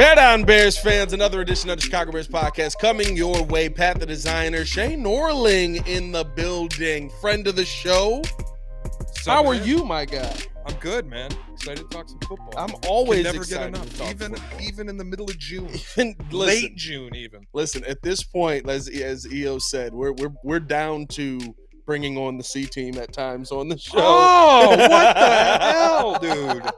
Bear down, Bears fans. Another edition of the Chicago Bears podcast coming your way. Pat the designer, Shea Norling in the building. Friend of the show. How are you, my guy? I'm good, man. Excited to talk some football. I'm always Can never excited get enough. to talk football. Even in the middle of June, Listen, late June, even. Listen, at this point, as EO said, we're down to bringing on the C team at times on the show. Oh, what the hell, dude?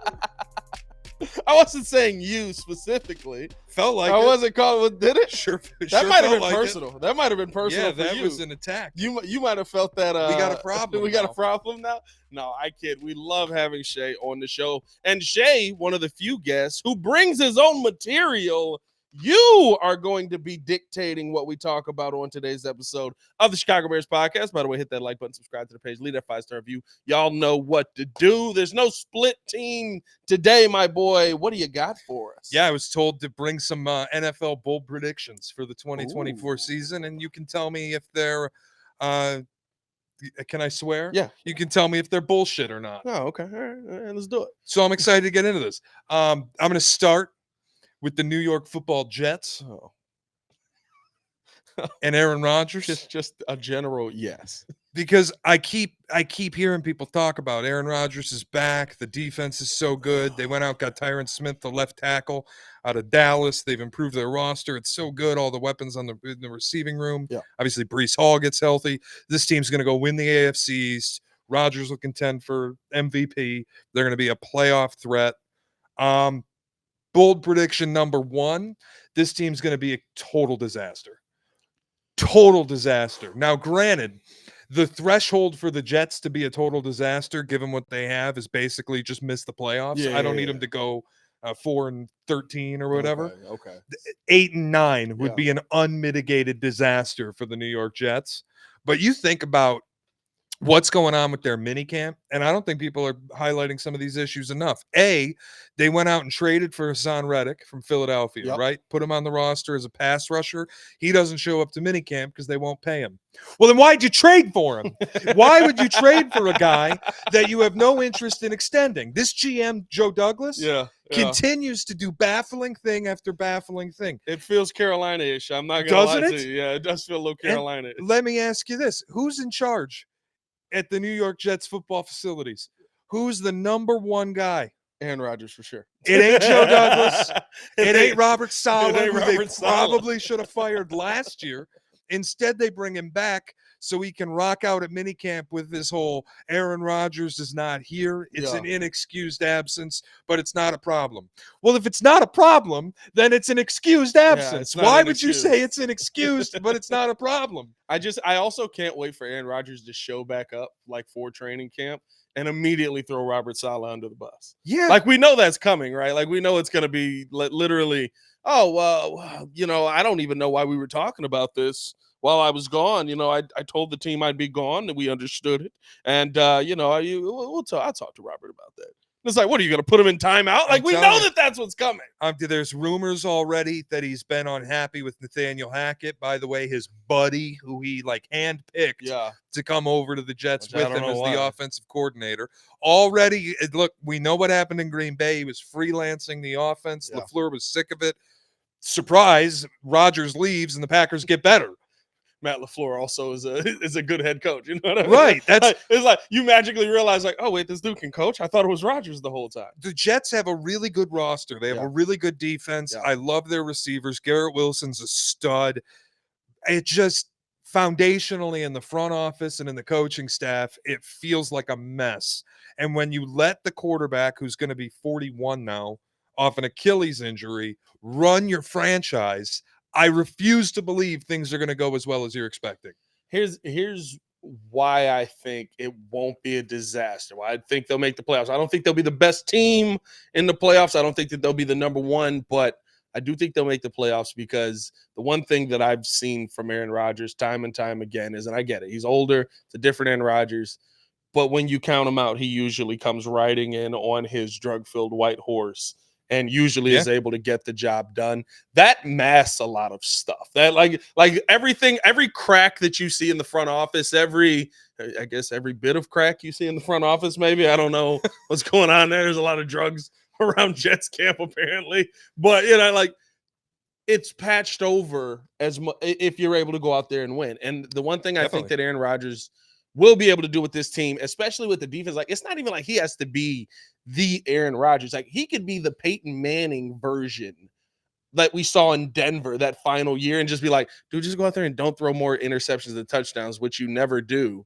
I wasn't saying you specifically. Felt like I it. wasn't calling. Did it? Sure. That might have felt been like personal. That might have been It. personal. Yeah, for that you. was an attack. You might have felt that. We got a problem. We got now. a problem now. No, I kid. We love having Shea on the show, and Shea, one of the few guests who brings his own material. You are going to be dictating what we talk about on today's episode of the Chicago Bears podcast. By the way, hit that like button, subscribe to the page, leave that 5-star review. Y'all know what to do. There's no split team today, my boy. What do you got for us? Yeah, I was told to bring some NFL bold predictions for the 2024 Ooh. season, and you can tell me if they're. Can I swear? Yeah. You can tell me if they're bullshit or not. Oh, okay. All right. Let's do it. So I'm excited to get into this. I'm going to start with the New York Football Jets Oh. and Aaron Rodgers, Just a general yes. because I keep hearing people talk about Aaron Rodgers is back. The defense is so good. They went out, got Tyron Smith, the left tackle, out of Dallas. They've improved their roster. It's so good. All the weapons in the receiving room. Yeah. Obviously, Breece Hall gets healthy. This team's going to go win the AFC East. Rodgers will contend for MVP. They're going to be a playoff threat. Bold prediction number one, this team's going to be a total disaster. Total disaster. Now, granted, the threshold for the Jets to be a total disaster, given what they have, is basically just miss the playoffs. I don't need them to go 4-13 or whatever. Okay. 8-9 would Yeah. be an unmitigated disaster for the New York Jets. But you think about what's going on with their minicamp, and I don't think people are highlighting some of these issues enough. A, they went out and traded for Hassan Reddick from Philadelphia, Yep. right? Put him on the roster as a pass rusher. He doesn't show up to minicamp because they won't pay him. Well, then why'd you trade for him? Why would you trade for a guy that you have no interest in extending? This GM, Joe Douglas, Yeah. continues to do baffling thing after baffling thing. It feels Carolina-ish. I'm not gonna lie Doesn't to it? you. Yeah, it does feel a little Carolina-ish. Let me ask you this. Who's in charge at the New York Jets football facilities? Who's the number one guy? Aaron Rodgers for sure. It ain't Joe Douglas. It ain't Robert Saleh, ain't who Robert they Saleh. probably should have fired last year. Instead, they bring him back so he can rock out at minicamp with this whole Aaron Rodgers is not here. It's Yeah. an inexcused absence, but it's not a problem. Well, if it's not a problem, then it's an excused absence. it's not Why an would you excuse. say it's an excused, but it's not a problem? I also can't wait for Aaron Rodgers to show back up like for training camp and immediately throw Robert Saleh under the bus. Yeah. Like we know that's coming, right? Like we know it's gonna be literally, oh well, I don't even know why we were talking about this while I was gone. I told the team I'd be gone and we understood it. And I'll talk to Robert about that. It's like, what are you gonna put him in timeout? Like I'm we telling know you. that that's what's coming. There's rumors already that he's been unhappy with Nathaniel Hackett. By the way, his buddy, who he handpicked Yeah. to come over to the Jets Which I with don't him know as the why. offensive coordinator. Already, look, we know what happened in Green Bay. He was freelancing the offense. Yeah. LaFleur was sick of it. Surprise, Rodgers leaves and the Packers get better. Matt LaFleur also is a good head coach. You know what I mean? Right. That's It's like you magically realize, like, oh wait, this dude can coach. I thought it was Rodgers the whole time. the Jets have a really good roster. They have Yeah. a really good defense. Yeah. I love their receivers. Garrett Wilson's a stud. It just foundationally in the front office and in the coaching staff, it feels like a mess. And when you let the quarterback, who's going to be 41 now, off an Achilles injury, run your franchise, I refuse to believe things are going to go as well as you're expecting. Here's why I think it won't be a disaster. Why I think they'll make the playoffs. I don't think they'll be the best team in the playoffs. I don't think that they'll be the number one, but I do think they'll make the playoffs because the one thing that I've seen from Aaron Rodgers time and time again is, and I get it, he's older, it's a different Aaron Rodgers, but when you count him out, he usually comes riding in on his drug-filled white horse and usually is able to get the job done. That masks a lot of stuff. That like everything, every crack that you see in the front office, every bit of crack you see in the front office, maybe. I don't know what's going on there. There's a lot of drugs around Jets camp apparently. But you know, like it's patched over as if you're able to go out there and win. And the one thing I think Definitely. that Aaron Rodgers will be able to do with this team, especially with the defense, like it's not even like he has to be the Aaron Rodgers. Like he could be the Peyton Manning version that we saw in Denver that final year and just be like, dude, just go out there and don't throw more interceptions than touchdowns, which you never do.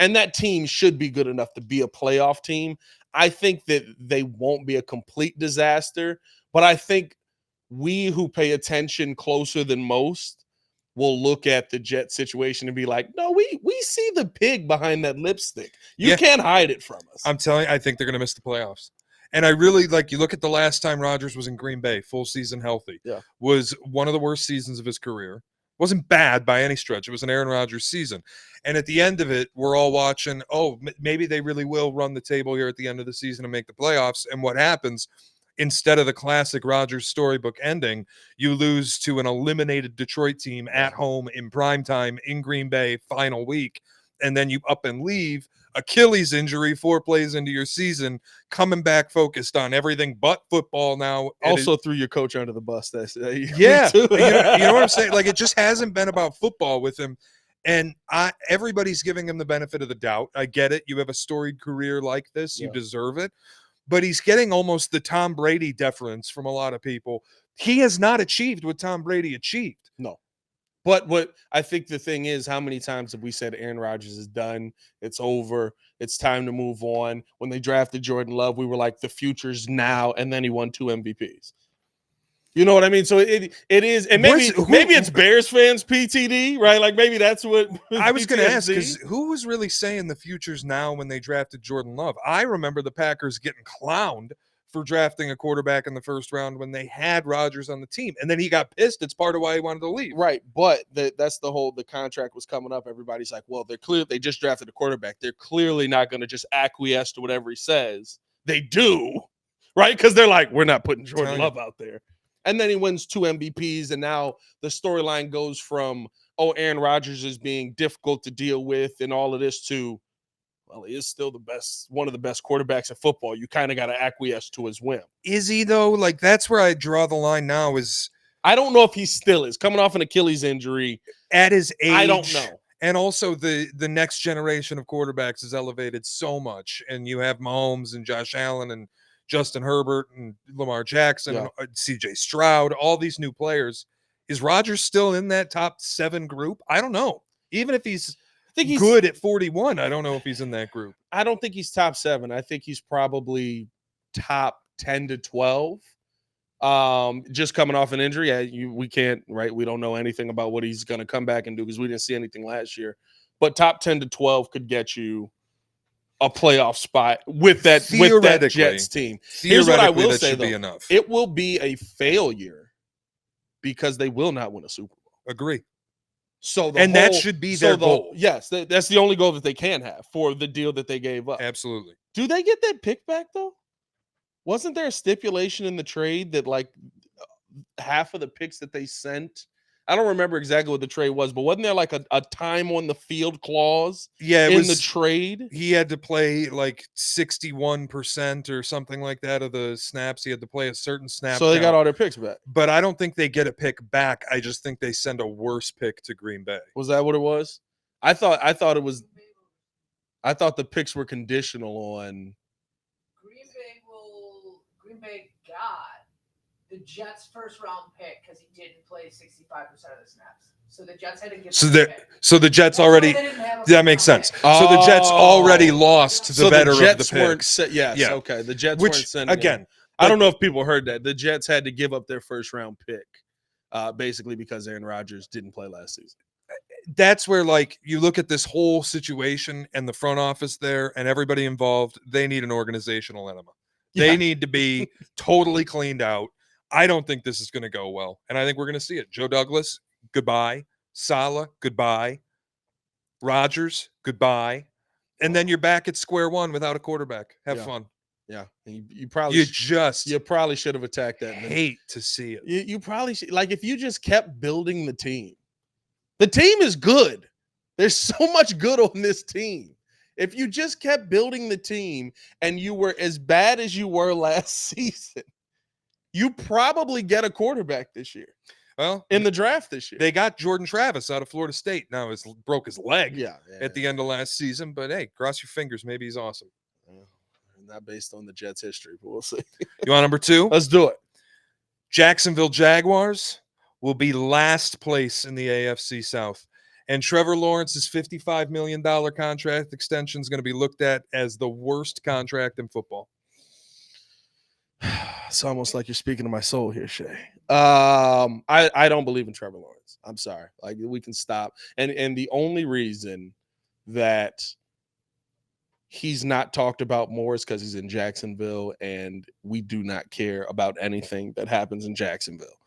And that team should be good enough to be a playoff team. I think that they won't be a complete disaster, but I think we who pay attention closer than most will look at the Jet situation and be like, no, we see the pig behind that lipstick. You can't hide it from us. I'm telling you, I think they're going to miss the playoffs. And I really like, you look at the last time Rodgers was in Green Bay, full season healthy, was one of the worst seasons of his career. Wasn't bad by any stretch. It was an Aaron Rodgers season. And at the end of it, we're all watching, maybe they really will run the table here at the end of the season and make the playoffs. And what happens? Instead of the classic Rodgers storybook ending, you lose to an eliminated Detroit team at home in primetime in Green Bay final week. And then you up and leave. Achilles injury 4 plays into your season, coming back focused on everything but football now. Also threw your coach under the bus. Yeah. you know what I'm saying? Like, it just hasn't been about football with him. And everybody's giving him the benefit of the doubt. I get it. You have a storied career like this. You deserve it. But he's getting almost the Tom Brady deference from a lot of people. He has not achieved what Tom Brady achieved. No. But what I think the thing is, how many times have we said Aaron Rodgers is done? It's over. It's time to move on. When they drafted Jordan Love, we were like, the future's now. And then he won 2 MVPs. You know what I mean? So it is, and maybe it's Bears fans PTD, right? Like maybe that's what I was going to ask, because who was really saying the future's now when they drafted Jordan Love? I remember the Packers getting clowned for drafting a quarterback in the first round when they had Rodgers on the team, and then he got pissed. It's part of why he wanted to leave. Right, but that's the contract was coming up. Everybody's like, well, they just drafted a quarterback. They're clearly not going to just acquiesce to whatever he says. They do, right? Because they're like, we're not putting Jordan Love out there. And then he wins 2 MVPs, and now the storyline goes from, Aaron Rodgers is being difficult to deal with and all of this to, well, he is still one of the best quarterbacks in football. You kind of got to acquiesce to his whim. Is he, though? Like, that's where I draw the line now is, I don't know if he still is. Coming off an Achilles injury. At his age. I don't know. And also the next generation of quarterbacks is elevated so much. And you have Mahomes and Josh Allen and Justin Herbert and Lamar Jackson and CJ Stroud, all these new players. Is Rodgers still in that top 7 group? I don't know. Even if he's good at 41, I don't know if he's in that group. I don't think he's top 7. I think he's probably top 10 to 12. Just coming off an injury. We can't, right? We don't know anything about what he's going to come back and do because we didn't see anything last year. But top 10 to 12 could get you a playoff spot with that Jets team. Here's what I will say, though. It will be a failure because they will not win a Super Bowl. Agree. So that should be their goal. Yes, that's the only goal that they can have for the deal that they gave up. Absolutely. Do they get that pick back, though? Wasn't there a stipulation in the trade that like half of the picks that they sent? I don't remember exactly what the trade was, but wasn't there like a time on the field clause in the trade? He had to play like 61% or something like that of the snaps. He had to play a certain snap. So they got all their picks back. But I don't think they get a pick back. I just think they send a worse pick to Green Bay. Was that what it was? I thought the picks were conditional on Green Bay got the Jets' first round pick because he didn't play 65% of the snaps. So the Jets had to give So the Jets already that makes sense. So the Jets already lost the better of the picks. Okay. The Jets weren't sending again. I don't know if people heard that. The Jets had to give up their first round pick, basically because Aaron Rodgers didn't play last season. That's where, like, you look at this whole situation and the front office there and everybody involved, they need an organizational enema. They need to be totally cleaned out. I don't think this is going to go well. And I think we're going to see it. Joe Douglas, goodbye. Saleh, goodbye. Rodgers, goodbye. And then you're back at square one without a quarterback. Have fun. Yeah. You probably should have attacked that. Hate to see it. You probably should, like, if you just kept building the team. The team is good. There's so much good on this team. If you just kept building the team and you were as bad as you were last season, you probably get a quarterback this year. Well, in the draft this year. they got Jordan Travis out of Florida State. Now he broke his leg Yeah. at the end of last season, but hey, cross your fingers. Maybe he's awesome. Not based on the Jets' history, but we'll see. You want number 2? Let's do it. Jacksonville Jaguars will be last place in the AFC South. And Trevor Lawrence's $55 million contract extension is going to be looked at as the worst contract in football. It's almost like you're speaking to my soul here, Shea. I don't believe in Trevor Lawrence. I'm sorry. Like, we can stop. And the only reason that he's not talked about more is because he's in Jacksonville, and we do not care about anything that happens in Jacksonville.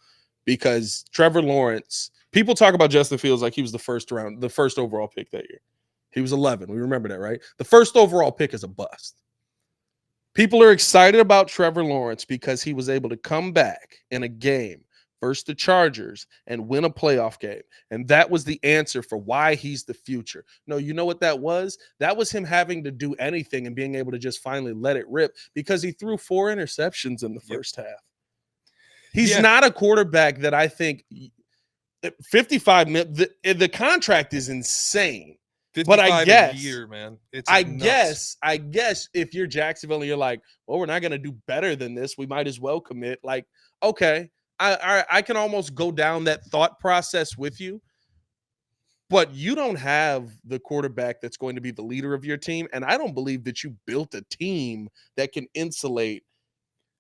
Because Trevor Lawrence, people talk about Justin Fields like he was the first overall pick that year. He was 11. We remember that, right? The first overall pick is a bust. People are excited about Trevor Lawrence because he was able to come back in a game versus the Chargers and win a playoff game. And that was the answer for why he's the future. No, you know what that was? That was him having to do anything and being able to just finally let it rip because he threw 4 interceptions in the first half. He's not a quarterback that I think 55 the contract is insane. But I guess a year, man. I guess if you're Jacksonville and you're like, well, we're not going to do better than this, we might as well commit. Like, okay, I can almost go down that thought process with you. But you don't have the quarterback that's going to be the leader of your team. And I don't believe that you built a team that can insulate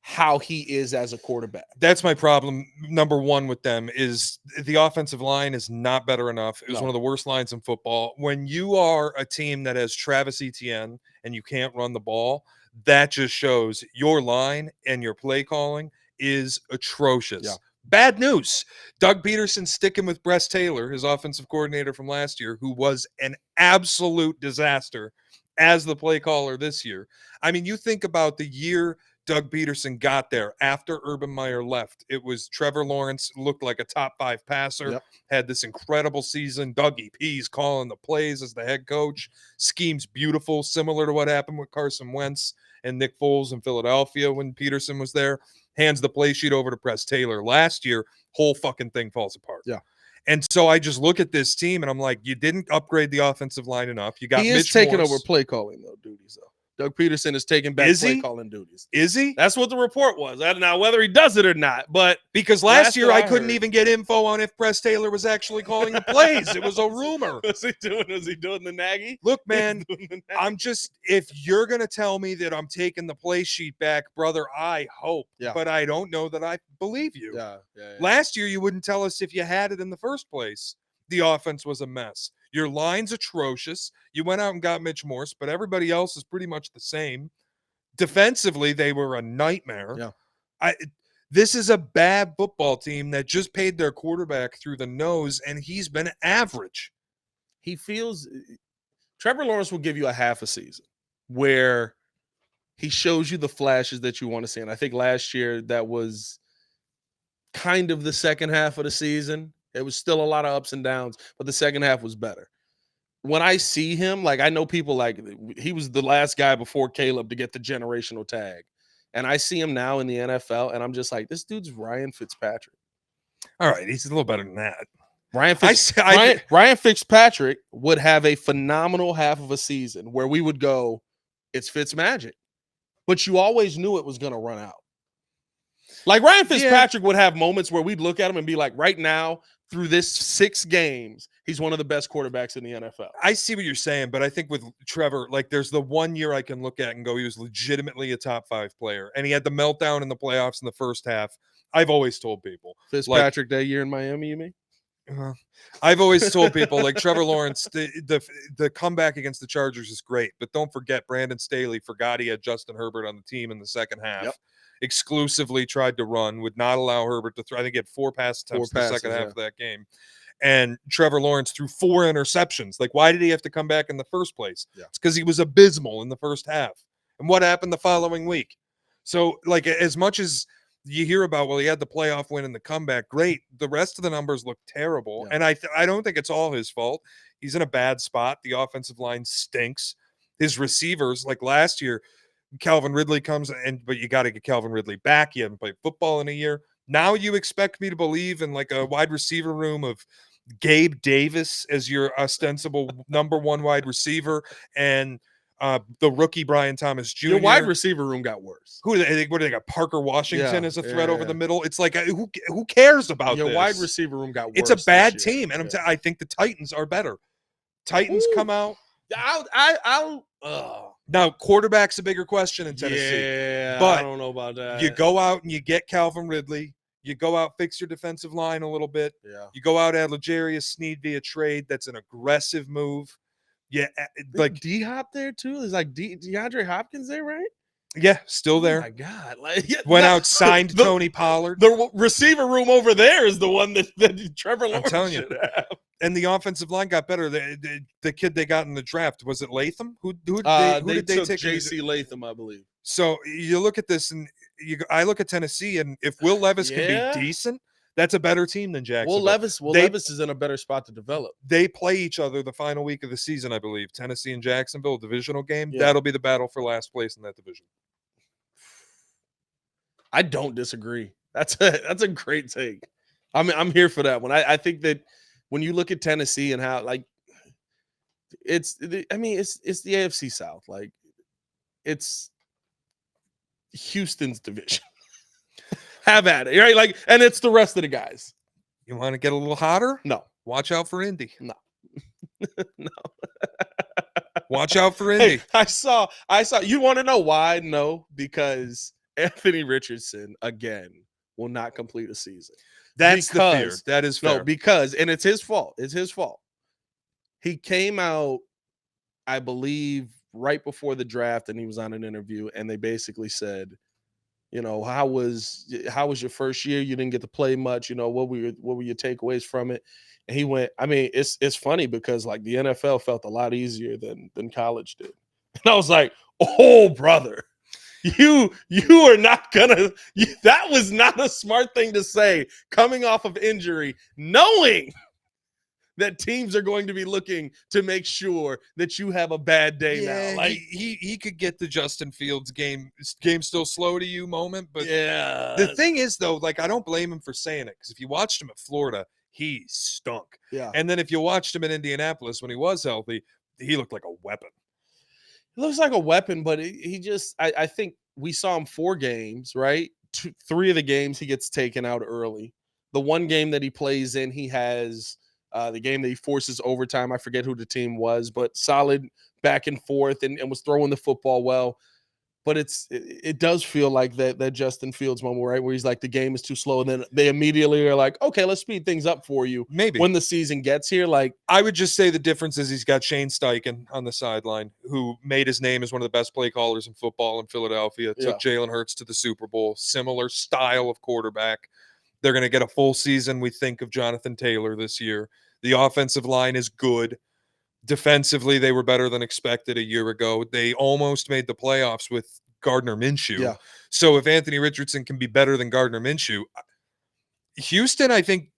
how he is as a quarterback. That's my problem. Number 1 with them is the offensive line is not better enough. It was one of the worst lines in football. When you are a team that has Travis Etienne and you can't run the ball, that just shows your line and your play calling is atrocious. Yeah. Bad news. Doug Peterson sticking with Bress Taylor, his offensive coordinator from last year, who was an absolute disaster as the play caller this year. I mean, you think about the year Doug Peterson got there after Urban Meyer left. It was Trevor Lawrence, looked like a top 5 passer, had this incredible season. Dougie P's calling the plays as the head coach. Scheme's beautiful, similar to what happened with Carson Wentz and Nick Foles in Philadelphia when Peterson was there. Hands the play sheet over to Bress Taylor. Last year, whole fucking thing falls apart. Yeah. And so I just look at this team and I'm like, you didn't upgrade the offensive line enough. You got he Mitch is taking Morse. over play calling duties though. Doug Peterson is taking back play calling duties. Is he? That's what the report was. I don't know whether he does it or not, but because last year I couldn't even get info on if Bress Taylor was actually calling the plays. It was a rumor. Was he doing the Nagy? Look, man, I'm just, if you're going to tell me that I'm taking the play sheet back, brother, I hope. Yeah. But I don't know that I believe you. Yeah. Last year you wouldn't tell us if you had it in the first place. The offense was a mess. Your line's atrocious. You went out and got Mitch Morse, but everybody else is pretty much the same. Defensively, they were a nightmare. Yeah. This is a bad football team that just paid their quarterback through the nose, and he's been average. He feels Trevor Lawrence will give you a half a season where he shows you the flashes that you want to see. And I think last year that was kind of the second half of the season. It was still a lot of ups and downs, but the second half was better. When I see him, like, I know people like he was the last guy before Caleb to get the generational tag. And I see him now in the NFL, and I'm just like, this dude's Ryan Fitzpatrick. All right, he's a little better than that. Ryan Fitzpatrick would have a phenomenal half of a season where we would go, it's Fitzmagic. But you always knew it was going to run out. Like, Ryan Fitzpatrick would have moments where we'd look at him and be like, right now, through this 6 games, he's one of the best quarterbacks in the NFL. I see what you're saying, but I think with Trevor, like, there's the 1 year I can look at and go, he was legitimately a top 5 player. And he had the meltdown in the playoffs in the first half. I've always told people. Fitzpatrick that year in Miami, you mean? I've always told people, like, Trevor Lawrence, the comeback against the Chargers is great, but don't forget Brandon Staley forgot he had Justin Herbert on the team in the second half. Exclusively tried to run, would not allow Herbert to throw. I think he had 4 pass attempts in the second half of that game. And Trevor Lawrence threw 4 interceptions. Like, why did he have to come back in the first place? It's because he was abysmal in the first half. And what happened the following week? So, like, as much as you hear about, well, he had the playoff win and the comeback, great. The rest of the numbers look terrible. And I don't think it's all his fault. He's in a bad spot. The offensive line stinks. his receivers. Like last year, Calvin Ridley comes but you got to get Calvin Ridley back. He hasn't played football in a year. Now you expect me to believe in like a wide receiver room of Gabe Davis as your ostensible number one wide receiver and the rookie Brian Thomas Jr. Your wide receiver room got worse. Who what do they got? Parker Washington Yeah, as a threat over yeah. the middle. It's like who cares about Your this? wide receiver room got worse. It's a bad this year. team, and Yeah. I think the Titans are better. Titans Ooh. come out. Now quarterback's a bigger question in Tennessee. Yeah, but I don't know about that. You go out and you get Calvin Ridley. You go out, fix your defensive line a little bit. Yeah. You go out, add L'Jarius Sneed via trade. That's an aggressive move. Yeah, like D-Hop there too. Is like DeAndre Hopkins there, right? Yeah, still there. Oh my God! Like, yeah, went out, signed Tony Pollard. The receiver room over there is the one that Trevor Lawrence should have. And the offensive line got better. The kid they got in the draft, was it Latham? Who did they take? J.C. Latham, I believe. So you look at this, and I look at Tennessee, and if Will Levis can be decent, that's a better team than Jacksonville. Will Levis is in a better spot to develop. They play each other the final week of the season, I believe. Tennessee and Jacksonville, divisional game. Yeah. That'll be the battle for last place in that division. I don't disagree. That's a great take. I'm here for that one. I think that when you look at Tennessee and how it's the AFC South. Like it's Houston's division. Have at it, right? Like, and it's the rest of the guys. You want to get a little hotter? No. Watch out for Indy. No. No. Watch out for Indy. Hey, I saw. You want to know why? No, because Anthony Richardson again will not complete a season. That's the fear. That is fair. No, because and it's his fault. It's his fault. He came out, I believe, right before the draft, and he was on an interview, and they basically said, you know, how was your first year? You didn't get to play much. You know, what were your takeaways from it? And he went, I mean, it's funny because like the NFL felt a lot easier than college did. And I was like, oh, brother, you are not gonna. That was not a smart thing to say coming off of injury, knowing that teams are going to be looking to make sure that you have a bad day now. Like he could get the Justin Fields game still slow to you moment, but yeah. The thing is though, like I don't blame him for saying it because if you watched him at Florida, he stunk. Yeah. And then if you watched him in Indianapolis when he was healthy, he looked like a weapon. He looks like a weapon, but he just I think we saw him 4 games, right? 3 of the games he gets taken out early. The one game that he plays in, he has the game that he forces overtime. I forget who the team was, but solid back and forth and was throwing the football well. But it does feel like that Justin Fields moment, right? Where he's like, the game is too slow. And then they immediately are like, okay, let's speed things up for you. Maybe when the season gets here. Like, I would just say the difference is he's got Shane Steichen on the sideline, who made his name as one of the best play callers in football in Philadelphia, took Jalen Hurts to the Super Bowl, similar style of quarterback. They're going to get a full season, we think, of Jonathan Taylor this year. The offensive line is good. Defensively, they were better than expected a year ago. They almost made the playoffs with Gardner Minshew. Yeah. So if Anthony Richardson can be better than Gardner Minshew, Houston, I think,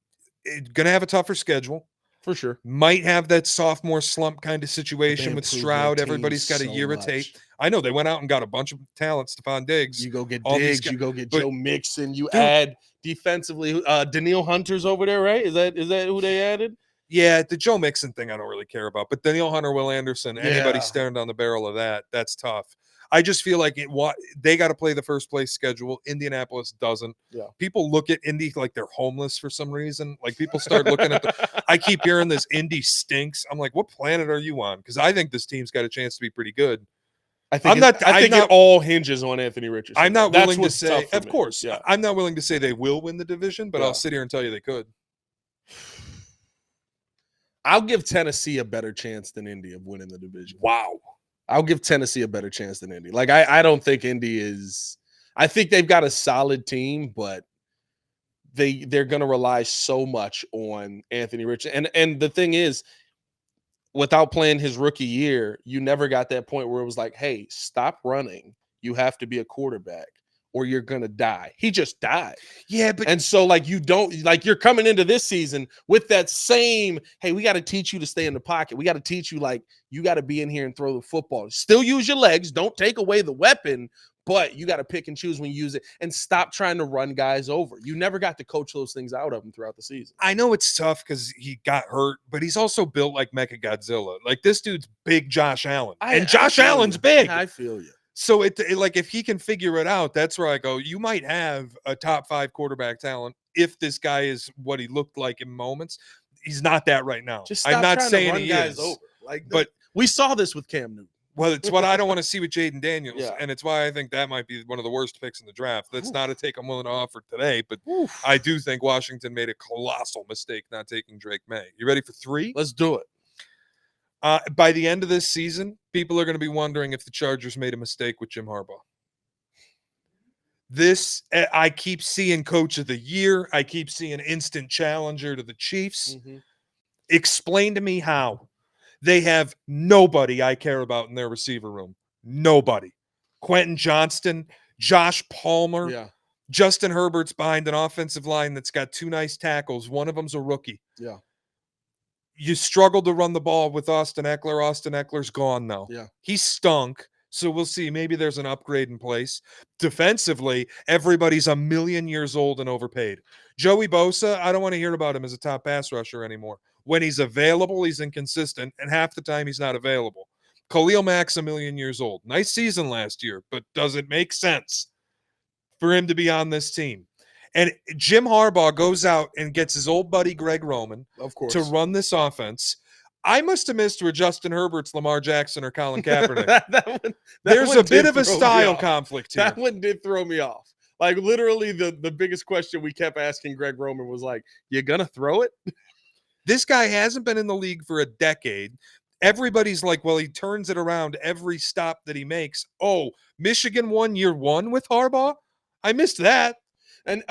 going to have a tougher schedule. For sure. Might have that sophomore slump kind of situation with Stroud. Everybody's got a year of tape. I know they went out and got a bunch of talent. Stephon Diggs. You go get Diggs. You go get Joe Mixon. You add defensively. Danielle Hunter's over there, right? Is that who they added? Yeah, the Joe Mixon thing I don't really care about. But Danielle Hunter, Will Anderson, anybody staring down the barrel of that's tough. I just feel like they got to play the first place schedule. Indianapolis doesn't. Yeah. People look at Indy like they're homeless for some reason. Like people start looking at I keep hearing this Indy stinks. I'm like, what planet are you on? Because I think this team's got a chance to be pretty good. I think it all hinges on Anthony Richardson. I'm not willing to say, of me. course, yeah. I'm not willing to say they will win the division, but I'll sit here and tell you they could. I'll give Tennessee a better chance than Indy of winning the division. Wow. I'll give Tennessee a better chance than Indy. Like, I don't think Indy is – I think they've got a solid team, but they're going to rely so much on Anthony Richardson. And the thing is, without playing his rookie year, you never got that point where it was like, hey, stop running. You have to be a quarterback. or you're going to die. He just died. Yeah, but And so, like, you're coming into this season with that same, hey, we got to teach you to stay in the pocket. We got to teach you, like, you got to be in here and throw the football. Still use your legs. Don't take away the weapon, but you got to pick and choose when you use it and stop trying to run guys over. You never got to coach those things out of him throughout the season. I know it's tough because he got hurt, but he's also built like Mechagodzilla. Like, this dude's big Josh Allen. And Josh Allen's big. I feel you. So it like, if he can figure it out, that's where I go, you might have a top 5 quarterback talent if this guy is what he looked like in moments. He's not that right now. Just stop I'm not trying saying to run he guys is, over. Like, but we saw this with Cam Newton. well, it's what I don't want to see with Jaden Daniels, Yeah. and it's why I think that might be one of the worst picks in the draft. That's not a take I'm willing to offer today, but Oof. I do think Washington made a colossal mistake not taking Drake May. You ready for 3? Let's do it. By the end of this season, people are going to be wondering if the Chargers made a mistake with Jim Harbaugh. I keep seeing coach of the year. I keep seeing instant challenger to the Chiefs. Mm-hmm. Explain to me how. They have nobody I care about in their receiver room. Nobody. Quentin Johnston, Josh Palmer, Yeah. Justin Herbert's behind an offensive line that's got 2 nice tackles. One of them's a rookie. Yeah. You struggled to run the ball with Austin Eckler. Austin Eckler's gone now. Yeah. He stunk. So we'll see. Maybe there's an upgrade in place. Defensively, everybody's a million years old and overpaid. Joey Bosa, I don't want to hear about him as a top pass rusher anymore. When he's available, he's inconsistent, and half the time he's not available. Khalil Mack's a million years old. Nice season last year, but does it make sense for him to be on this team? And Jim Harbaugh goes out and gets his old buddy Greg Roman, Of course, to run this offense. I must have missed where Justin Herbert's Lamar Jackson or Colin Kaepernick. There's a bit of a style conflict here. That one did throw me off. Like, literally, the biggest question we kept asking Greg Roman was like, you gonna throw it? This guy hasn't been in the league for a decade. Everybody's like, well, he turns it around every stop that he makes. Oh, Michigan won year 1 with Harbaugh? I missed that.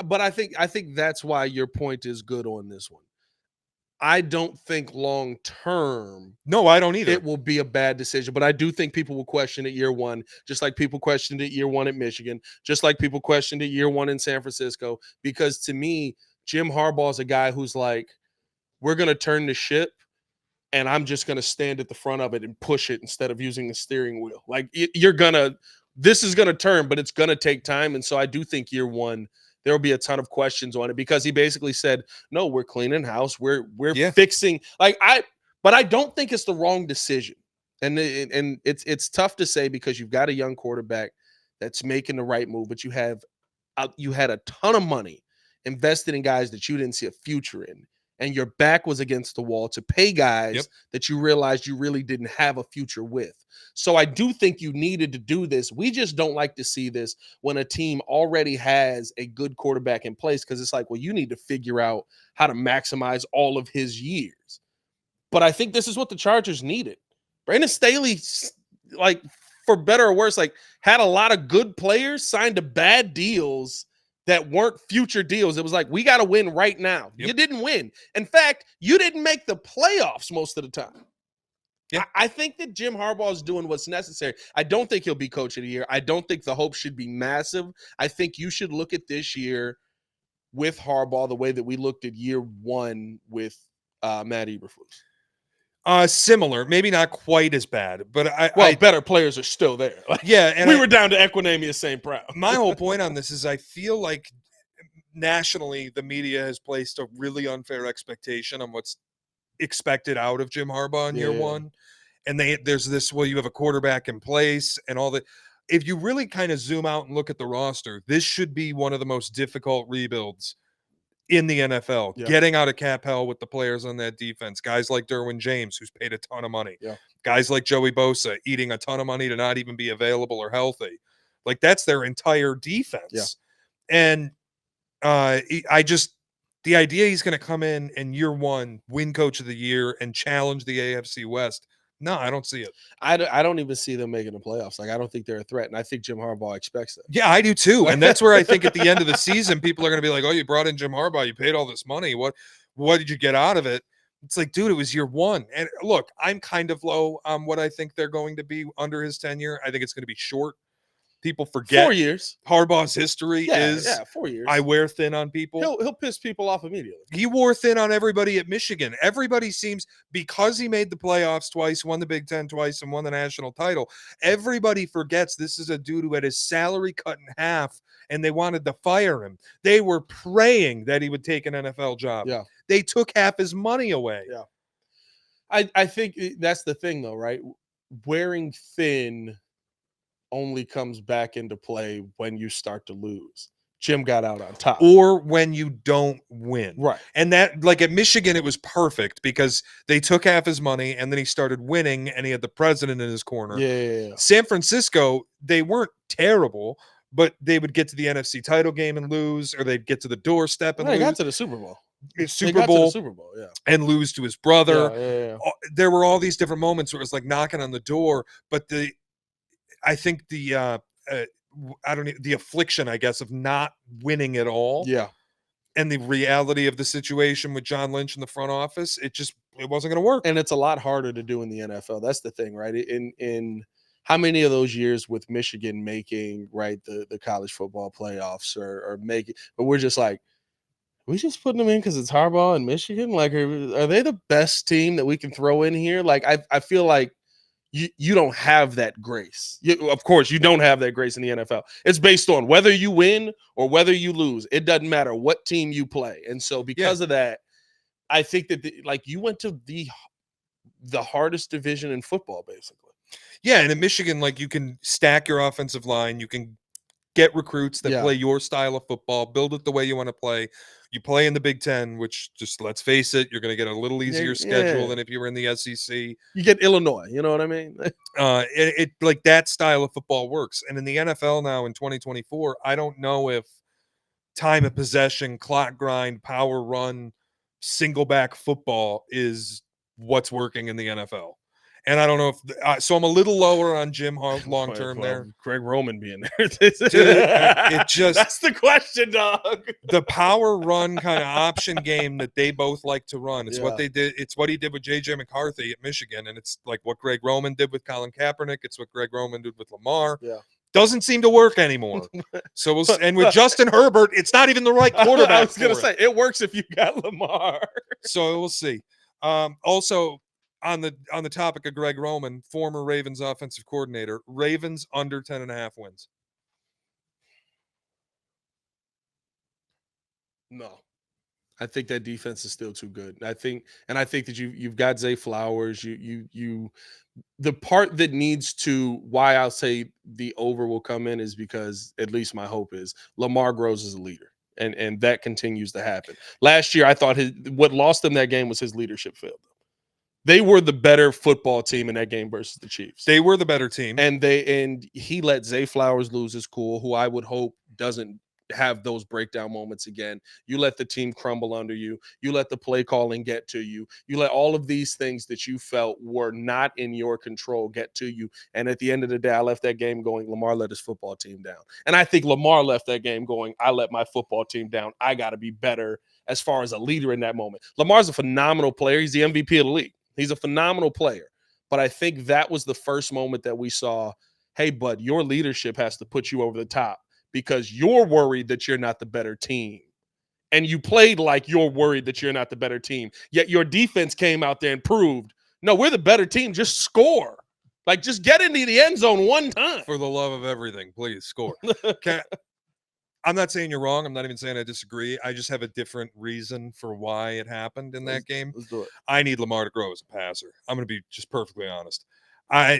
But I think that's why your point is good on this one. I don't think long term. No, I don't either. It will be a bad decision, but I do think people will question it year 1, just like people questioned it year 1 at Michigan, just like people questioned it year 1 in San Francisco. Because to me, Jim Harbaugh is a guy who's like, we're going to turn the ship, and I'm just going to stand at the front of it and push it instead of using the steering wheel. Like, this is going to turn, but it's going to take time. And so I do think year 1, there will be a ton of questions on it, because he basically said, no, we're cleaning house. We're fixing, but I don't think it's the wrong decision. And it's tough to say, because you've got a young quarterback that's making the right move, but you had a ton of money invested in guys that you didn't see a future in. And your back was against the wall to pay guys that you realized you really didn't have a future with. So I do think you needed to do this. We just don't like to see this when a team already has a good quarterback in place, because it's like, well, you need to figure out how to maximize all of his years. But I think this is what the Chargers needed. Brandon Staley, like, for better or worse, like, had a lot of good players signed to bad deals that weren't future deals. It was like, we got to win right now. You didn't win. In fact, you didn't make the playoffs most of the time. I think that Jim Harbaugh is doing what's necessary. I don't think he'll be coach of the year. I don't think the hope should be massive. I think you should look at this year with Harbaugh the way that we looked at year 1 with Matt Eberflus. Similar, maybe not quite as bad, but better players are still there. And we were down to Equinemius St. Proud. My whole point on this is, I feel like nationally the media has placed a really unfair expectation on what's expected out of Jim Harbaugh in year 1. And there's this, well, you have a quarterback in place and all that. If you really kind of zoom out and look at the roster, this should be one of the most difficult rebuilds in the NFL, getting out of cap hell with the players on that defense. Guys like Derwin James, who's paid a ton of money. Guys like Joey Bosa, eating a ton of money to not even be available or healthy. Like, that's their entire defense. And the idea he's going to come in year 1, win coach of the year, and challenge the AFC West. No, I don't see it. I don't even see them making the playoffs. Like, I don't think they're a threat, and I think Jim Harbaugh expects that. Yeah, I do too. And that's where I think at the end of the season, people are going to be like, oh, you brought in Jim Harbaugh, you paid all this money. What did you get out of it? It's like, dude, it was year 1. And look, I'm kind of low on what I think they're going to be under his tenure. I think it's going to be short. People forget 4 years. Harbaugh's history is 4 years. I wear thin on people. He'll piss people off immediately. He wore thin on everybody at Michigan. Everybody seems, because he made the playoffs twice, won the Big Ten twice, and won the national title, everybody forgets this is a dude who had his salary cut in half, and they wanted to fire him. They were praying that he would take an NFL job. Yeah. They took half his money away. Yeah. I think that's the thing, though, right? Wearing thin only comes back into play when you start to lose. Jim got out on top. Or when you don't win. Right. And that, like at Michigan, it was perfect because they took half his money and then he started winning and he had the president in his corner. Yeah. San Francisco, they weren't terrible, but they would get to the NFC title game and lose, or they'd get to the doorstep and They lose. got to the Super Bowl. Super Bowl, yeah. And lose to his brother. Yeah. There were all these different moments where it was like knocking on the door, but I think the affliction, I guess, of not winning at all. Yeah. And the reality of the situation with John Lynch in the front office, it wasn't going to work. And it's a lot harder to do in the NFL. That's the thing, right? In how many of those years with Michigan making, right, the college football playoffs or making, but we're just like, we just putting them in because it's Harbaugh and Michigan? Like, are they the best team that we can throw in here? Like, I feel like you don't have that grace. Of course, you don't have that grace in the NFL. It's based on whether you win or whether you lose. It doesn't matter what team you play. And so because of that, I think that you went to the hardest division in football, basically. Yeah, and in Michigan, like, you can stack your offensive line. You can get recruits that play your style of football, build it the way you want to play. You play in the Big Ten, which, just let's face it, you're going to get a little easier schedule than if you were in the SEC. You get Illinois, you know what I mean? It like that style of football works. And in the NFL now in 2024, I don't know if time of possession, clock grind, power run, single back football is what's working in the NFL. And I don't know if so I'm a little lower on Jim long term there. Greg Roman being there. Dude, it just, that's the question, dog. The power run kind of option game that they both like to run. It's what they did. It's what he did with JJ McCarthy at Michigan. And it's like what Greg Roman did with Colin Kaepernick. It's what Greg Roman did with Lamar. Yeah. Doesn't seem to work anymore. So and with Justin Herbert, it's not even the right quarterback. I was going to say, it works if you got Lamar. So we'll see. Also, on the topic of Greg Roman, former Ravens offensive coordinator, Ravens under 10.5 wins. No, I think that defense is still too good. I think that you've got Zay Flowers. The part that needs to, why I'll say the over will come in, is because, at least my hope is, Lamar grows as a leader. And that continues to happen. Last year, I thought what lost them that game was his leadership failed. They were the better football team in that game versus the Chiefs. They were the better team. And he let Zay Flowers lose his cool, who I would hope doesn't have those breakdown moments again. You let the team crumble under you. You let the play calling get to you. You let all of these things that you felt were not in your control get to you. And at the end of the day, I left that game going, Lamar let his football team down. And I think Lamar left that game going, I let my football team down. I got to be better as far as a leader in that moment. Lamar's a phenomenal player. He's the MVP of the league. He's a phenomenal player. But I think that was the first moment that we saw, hey, bud, your leadership has to put you over the top because you're worried that you're not the better team. And you played like you're worried that you're not the better team. Yet your defense came out there and proved, no, we're the better team. Just score. Like, just get into the end zone one time. For the love of everything, please score. I'm not saying you're wrong. I'm not even saying I disagree. I just have a different reason for why it happened in that game. Let's do it. I need Lamar to grow as a passer. I'm going to be just perfectly honest. I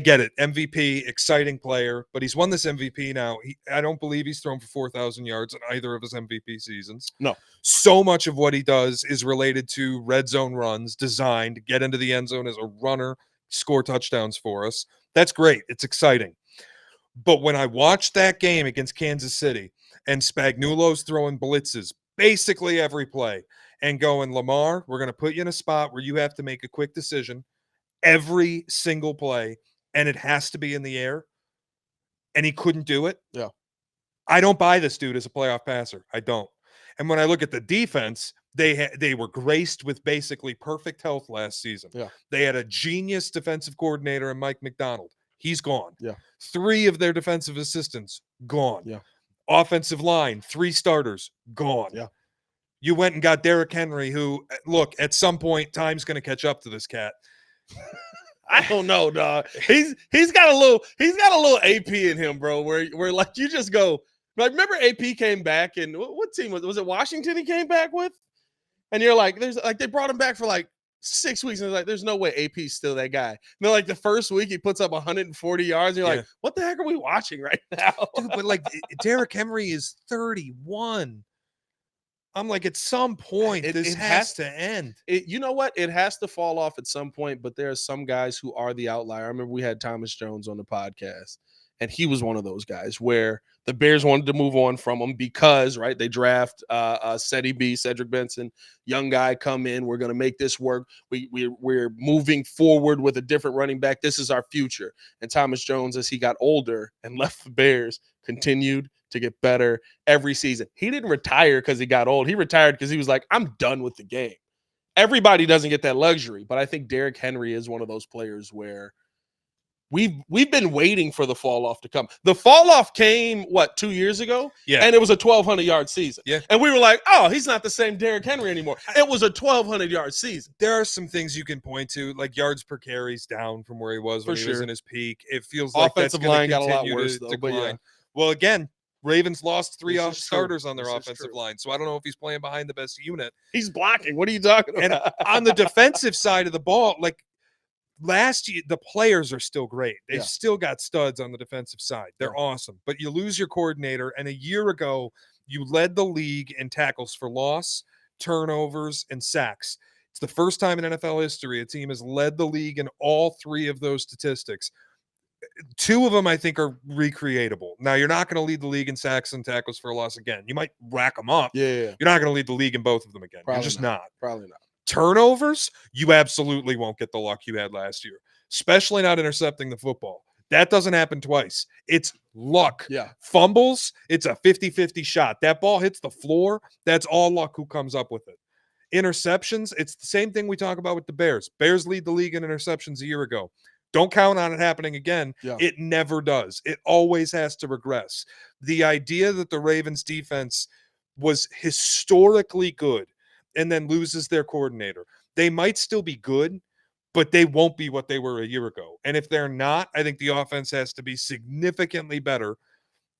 get it. MVP, exciting player, but he's won this MVP now. I don't believe he's thrown for 4,000 yards in either of his MVP seasons. No. So much of what he does is related to red zone runs designed to get into the end zone as a runner, score touchdowns for us. That's great. It's exciting. But when I watched that game against Kansas City and Spagnuolo's throwing blitzes basically every play and going, Lamar, we're going to put you in a spot where you have to make a quick decision every single play, and it has to be in the air, and he couldn't do it. Yeah. I don't buy this dude as a playoff passer. I don't. And when I look at the defense, they were graced with basically perfect health last season. Yeah. They had a genius defensive coordinator in Mike McDonald. He's gone. Yeah. 3 of their defensive assistants, gone. Yeah. Offensive line, 3 starters, gone. Yeah. You went and got Derrick Henry, who, look, at some point, time's going to catch up to this cat. I don't know, dog. He's got a little AP in him, bro. Where like you just go, like, remember AP came back, and what team was it? Washington he came back with, and you're like, there's like they brought him back for like 6 weeks, and it's like there's no way AP's still that guy. And then like the first week he puts up 140 yards, and you're like, what the heck are we watching right now? Dude, but like Derrick Henry is 31. I'm like, at some point, this has to end. You know what? It has to fall off at some point, but there are some guys who are the outlier. I remember we had Thomas Jones on the podcast, and he was one of those guys where the Bears wanted to move on from him because, right, they draft Cedric Benson, young guy, come in. We're going to make this work. We're moving forward with a different running back. This is our future. And Thomas Jones, as he got older and left the Bears, continued to get better every season. He didn't retire because he got old. He retired because he was like, I'm done with the game. Everybody doesn't get that luxury, but I think Derrick Henry is one of those players where we've been waiting for the fall off to come. The fall off came 2 years ago? Yeah. And it was a 1,200-yard season. Yeah. And we were like, oh, he's not the same Derrick Henry anymore. It was a 1,200-yard season. There are some things you can point to, like yards per carry's down from where he was when he was in his peak. It feels like offensive line got a lot worse, though. But yeah. Well, again, Ravens lost 3 This is starters true. on their This is offensive true. line, so I don't know if he's playing behind the best unit. He's blocking. What are you talking And about? on the defensive side of the ball, like last year, the players are still great. They've still got studs on the defensive side. They're awesome. But you lose your coordinator, and a year ago, you led the league in tackles for loss, turnovers, and sacks. It's the first time in NFL history a team has led the league in all 3 of those statistics. 2 of them, I think, are recreatable. Now, you're not going to lead the league in sacks and tackles for a loss again. You might rack them up. Yeah. You're not going to lead the league in both of them again. Probably You're just not. Probably not. Turnovers, you absolutely won't get the luck you had last year, especially not intercepting the football. That doesn't happen twice. It's luck. Yeah. Fumbles, it's a 50-50 shot. That ball hits the floor, that's all luck who comes up with it. Interceptions, it's the same thing we talk about with the Bears. Bears lead the league in interceptions a year ago. Don't count on it happening again. Yeah. It never does. It always has to regress. The idea that the Ravens defense was historically good and then loses their coordinator. They might still be good, but they won't be what they were a year ago. And if they're not, I think the offense has to be significantly better.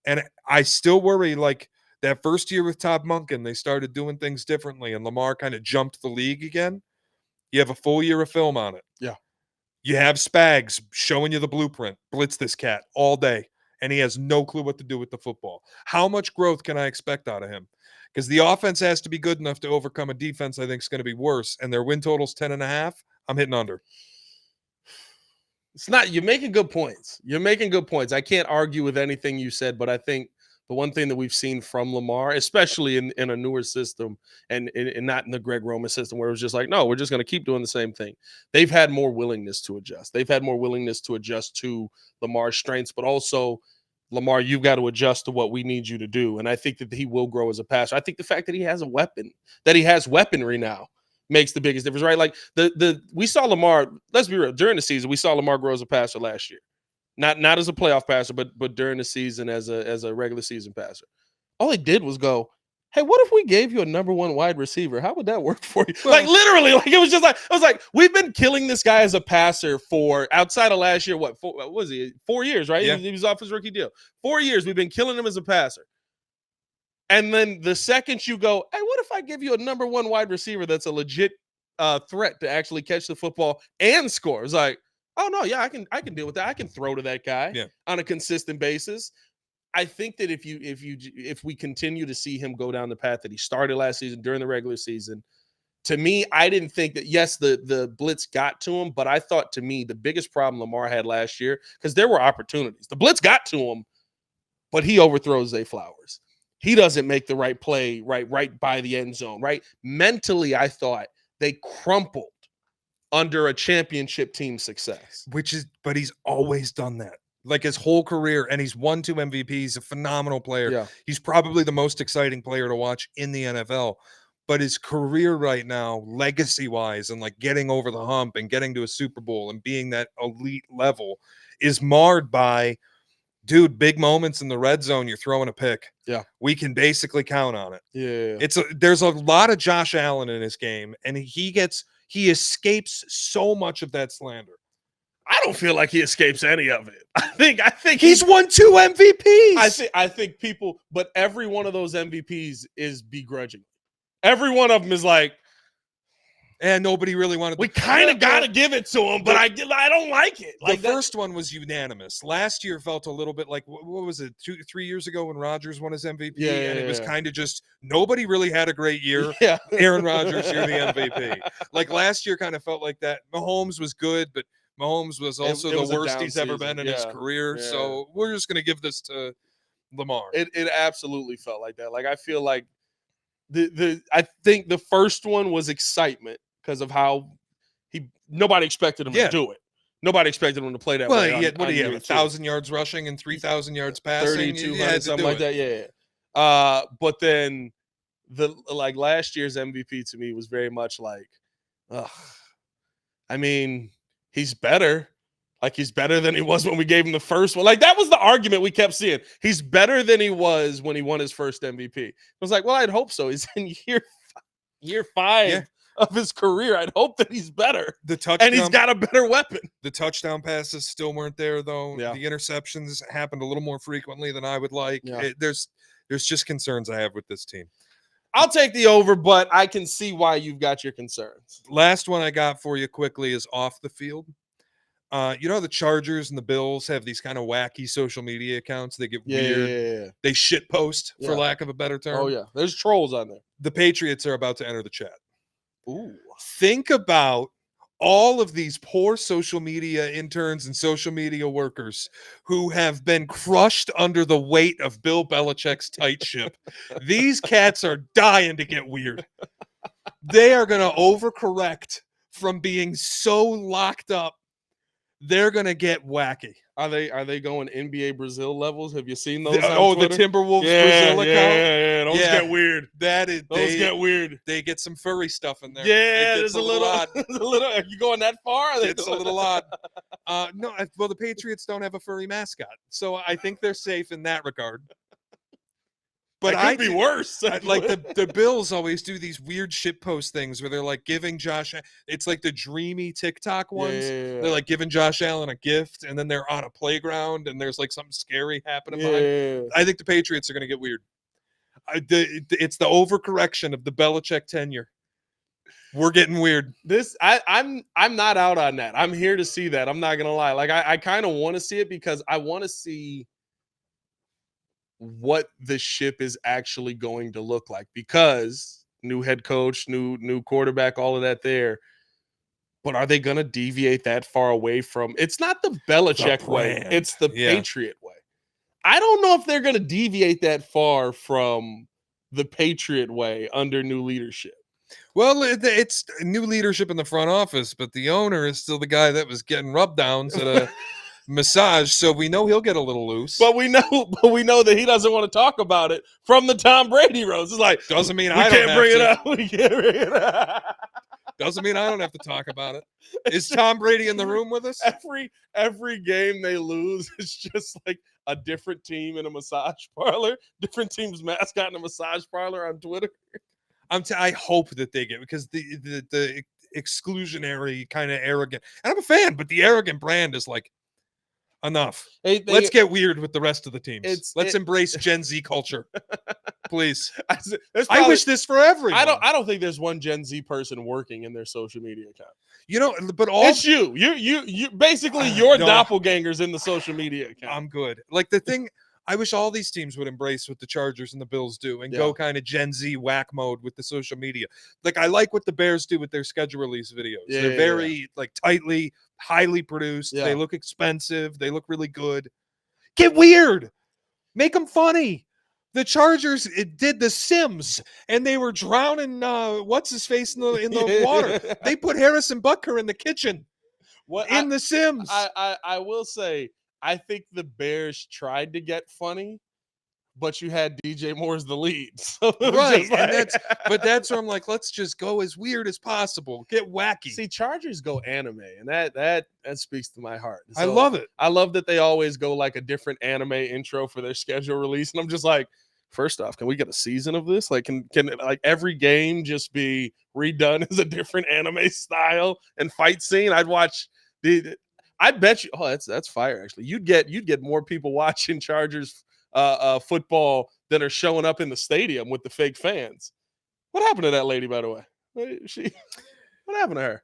And I still worry, like that first year with Todd Monken, they started doing things differently, and Lamar kind of jumped the league again. You have a full year of film on it. Yeah. You have Spags showing you the blueprint. Blitz this cat all day, and he has no clue what to do with the football. How much growth can I expect out of him? Because the offense has to be good enough to overcome a defense I think is going to be worse, and their win total's 10.5. I'm hitting under. It's not. You're making good points. I can't argue with anything you said, but I think the one thing that we've seen from Lamar, especially in a newer system and not in the Greg Roman system where it was just like, no, we're just going to keep doing the same thing. They've had more willingness to adjust. They've had more willingness to adjust to Lamar's strengths, but also, Lamar, you've got to adjust to what we need you to do. And I think that he will grow as a passer. I think the fact that he has a weapon, that he has weaponry now, makes the biggest difference, right? Like we saw Lamar, let's be real, during the season, we saw Lamar grow as a passer last year. Not as a playoff passer, but during the season as a regular season passer. All he did was go, hey, what if we gave you a number 1 wide receiver? How would that work for you? Well, like literally, like it was just like, I was like, we've been killing this guy as a passer for outside of last year. What was he? 4 years, right? Yeah. He was off his rookie deal. 4 years, we've been killing him as a passer. And then the second you go, hey, what if I give you a number 1 wide receiver that's a legit threat to actually catch the football and score? It's like, oh no, yeah, I can deal with that. I can throw to that guy on a consistent basis. I think that if we continue to see him go down the path that he started last season during the regular season, to me, I didn't think that, yes, the blitz got to him, but I thought, to me, the biggest problem Lamar had last year, because there were opportunities. The blitz got to him, but he overthrows Zay Flowers. He doesn't make the right play right by the end zone, right? Mentally, I thought they crumpled under a championship team success. But he's always done that. Like his whole career, and he's won 2 MVPs, he's a phenomenal player. Yeah. He's probably the most exciting player to watch in the NFL. But his career right now, legacy-wise, and like getting over the hump and getting to a Super Bowl and being that elite level is marred by, dude, big moments in the red zone, you're throwing a pick. Yeah. We can basically count on it. Yeah. There's a lot of Josh Allen in his game, and he escapes so much of that slander. I don't feel like he escapes any of it. I think He's won 2 MVPs. I think people, but every one of those MVPs is begrudging. Every one of them is like, and nobody really wanted. We kind of got to give it to him, but I don't like it. Like the first one was unanimous. Last year felt a little bit like, what was it, 3 years ago when Rodgers won his MVP? And it was kind of just, nobody really had a great year. Yeah. Aaron Rodgers, you're the MVP. Like last year kind of felt like that. Mahomes was good, but Mahomes was also it was the worst he's ever season. been in his career. Yeah. So we're just going to give this to Lamar. It absolutely felt like that. Like I feel like I think the first one was excitement because of how nobody expected him to do it. Nobody expected him to play that way. Well, what do you have? 1,000 yards rushing and 3,000 yards passing, 3,200, something like that. Yeah. But then last year's MVP to me was very much like, I mean, he's better. Like he's better than he was when we gave him the first one. Like that was the argument we kept seeing. He's better than he was when he won his first MVP. I was like, well, I'd hope so. He's in year 5 of his career. I'd hope that he's better. And he's got a better weapon. The touchdown passes still weren't there though. Yeah. The interceptions happened a little more frequently than I would like. Yeah. There's just concerns I have with this team. I'll take the over, but I can see why you've got your concerns. Last one I got for you quickly is off the field. The Chargers and the Bills have these kind of wacky social media accounts. They get weird. Yeah. They shit post, for lack of a better term. Oh, yeah. There's trolls on there. The Patriots are about to enter the chat. Ooh. Think about all of these poor social media interns and social media workers who have been crushed under the weight of Bill Belichick's tight ship. These cats are dying to get weird. They are going to overcorrect from being so locked up. They're gonna get wacky. Are they going NBA Brazil levels? Have you seen those? The Timberwolves Brazil account. Yeah, those get weird. Those get weird. They get some furry stuff in there. Yeah, there's a little odd. Are you going that far? It's a little odd. No, well, the Patriots don't have a furry mascot, so I think they're safe in that regard. But it could be worse. Like the Bills always do these weird shitpost things where they're like giving Josh. It's like the dreamy TikTok ones. Yeah. They're like giving Josh Allen a gift, and then they're on a playground, and there's like something scary happening. Yeah. I think the Patriots are going to get weird. It's the overcorrection of the Belichick tenure. We're getting weird. I'm not out on that. I'm here to see that. I'm not gonna lie. Like I kind of want to see it because I want to see what the ship is actually going to look like, because new head coach, new quarterback, all of that there. But are they going to deviate that far away from? It's not the Belichick way. It's the Patriot way. I don't know if they're going to deviate that far from the Patriot way under new leadership. Well, it's new leadership in the front office, but the owner is still the guy that was getting rub downs at a massage, so we know he'll get a little loose. But we know that he doesn't want to talk about it from the Tom Brady roast. It's like, doesn't mean we can't bring it up. We can't bring it up. Doesn't mean I don't have to talk about it. Is Tom Brady in the room with us? Every game they lose, it's just like a different team in a massage parlor, different team's mascot in a massage parlor on Twitter. I hope that they get, because the exclusionary kind of arrogant, and I'm a fan, but the arrogant brand is like, enough. Let's get weird with the rest of the teams. Let's embrace Gen Z culture, please. I wish this for everyone. I don't think there's one Gen Z person working in their social media account. But it's you. You basically your doppelgangers in the social media account. I'm good. Like the thing. I wish all these teams would embrace what the Chargers and the Bills do and go kind of Gen Z whack mode with the social media. Like I like what the Bears do with their schedule release videos. They're very like tightly, highly produced. They look expensive. They look really good. Get weird. Make them funny. The Chargers did The Sims, and they were drowning what's his face in the water. They put Harrison Butker in the kitchen. The Sims. I will say, I think the Bears tried to get funny, but you had DJ Moore as the lead. So it was Right, just like- and that's where I'm like, let's just go as weird as possible. Get wacky. See, Chargers go anime, and that speaks to my heart. I So love it. I love that they always go like a different anime intro for their schedule release, and I'm just like, first off, can we get a season of this? Like, can like every game just be redone as a different anime style and fight scene? I'd watch I bet you. Oh, that's fire. Actually, you'd get more people watching Chargers football than are showing up in the stadium with the fake fans. What happened to that lady, by the way? What happened to her?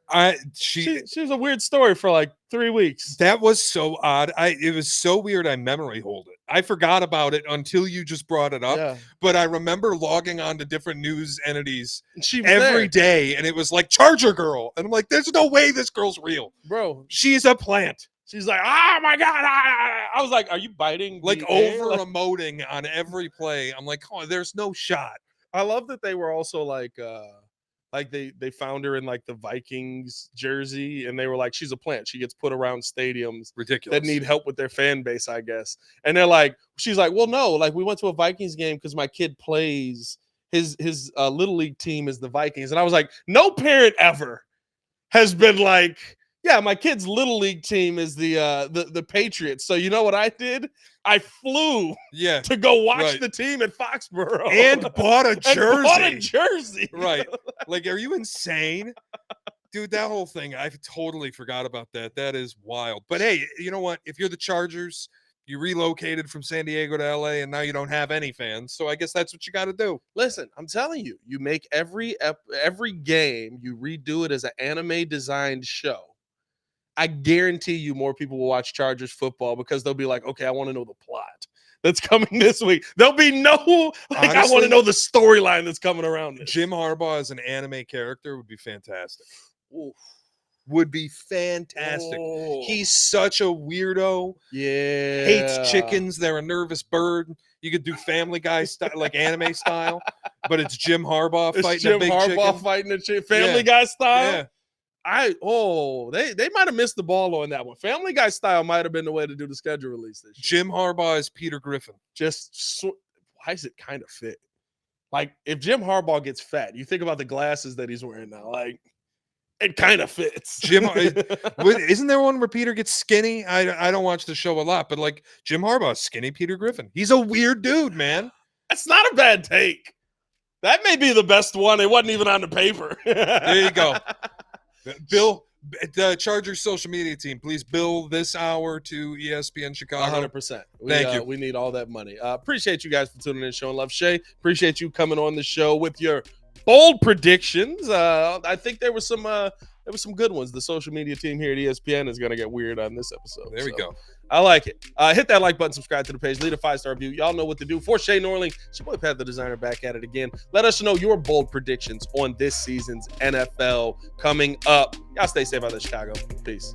She was a weird story for like 3 weeks. That was so odd. It was so weird. I memory hold it. I forgot about it until you just brought it up. Yeah. But I remember logging on to different news entities She was every there. day, and it was like Charger Girl, and I'm like, there's no way this girl's real. Bro. She's a plant. She's like, oh my god! I was like, are you biting? Like the air? over Like, emoting on every play. I'm like, oh, there's no shot. I love that they were also like they found her in like the Vikings jersey, and they were like, she's a plant. She gets put around stadiums Ridiculous. that need help with their fan base, I guess. And they're like, she's like, well, no, like we went to a Vikings game because my kid plays his little league team is the Vikings, and I was like, no parent ever has been like, yeah, my kid's little league team is the Patriots. So you know what I did? I flew Yeah. to go watch Right. the team at Foxborough And bought a and jersey. bought a jersey. Right. Like, are you insane? Dude, that whole thing, I totally forgot about that. That is wild. But hey, you know what? If you're the Chargers, you relocated from San Diego to LA, and now you don't have any fans. So I guess that's what you got to do. Listen, I'm telling you, you make every game, you redo it as an anime designed show. I guarantee you more people will watch Chargers football because they'll be like, okay, I want to know the plot that's coming this week. There'll be no, like, I want Honestly, to know the storyline that's coming around this. Jim Harbaugh as an anime character would be fantastic. Oof. Would be fantastic. Oh, He's such a weirdo. yeah, Hates chickens. They're a nervous bird. You could do Family Guy style, like anime style, but it's Jim Harbaugh It's fighting Jim a big Harbaugh chicken. fighting a chicken, Family Yeah. Guy style. Yeah. They might have missed the ball on that one. Family Guy style might have been the way to do the schedule release this year. Jim Harbaugh is Peter Griffin. Why is it kind of fit? Like if Jim Harbaugh gets fat, you think about the glasses that he's wearing now. Like it kind of fits. Isn't there one where Peter gets skinny? I don't watch the show a lot, but like Jim Harbaugh, skinny Peter Griffin. He's a weird dude, man. That's not a bad take. That may be the best one. It wasn't even on the paper. There you go. Bill, the Chargers social media team, please bill this hour to ESPN Chicago. 100%. Thank you. We need all that money. Appreciate you guys for tuning in, showing love. Shay, appreciate you coming on the show with your bold predictions. I think there was some good ones. The social media team here at ESPN is going to get weird on this episode. There we go. I like it. Hit that like button, subscribe to the page, leave a 5-star review. Y'all know what to do. For Shea Norling, it's your boy Pat the Designer back at it again. Let us know your bold predictions on this season's NFL coming up. Y'all stay safe out there, Chicago. Peace.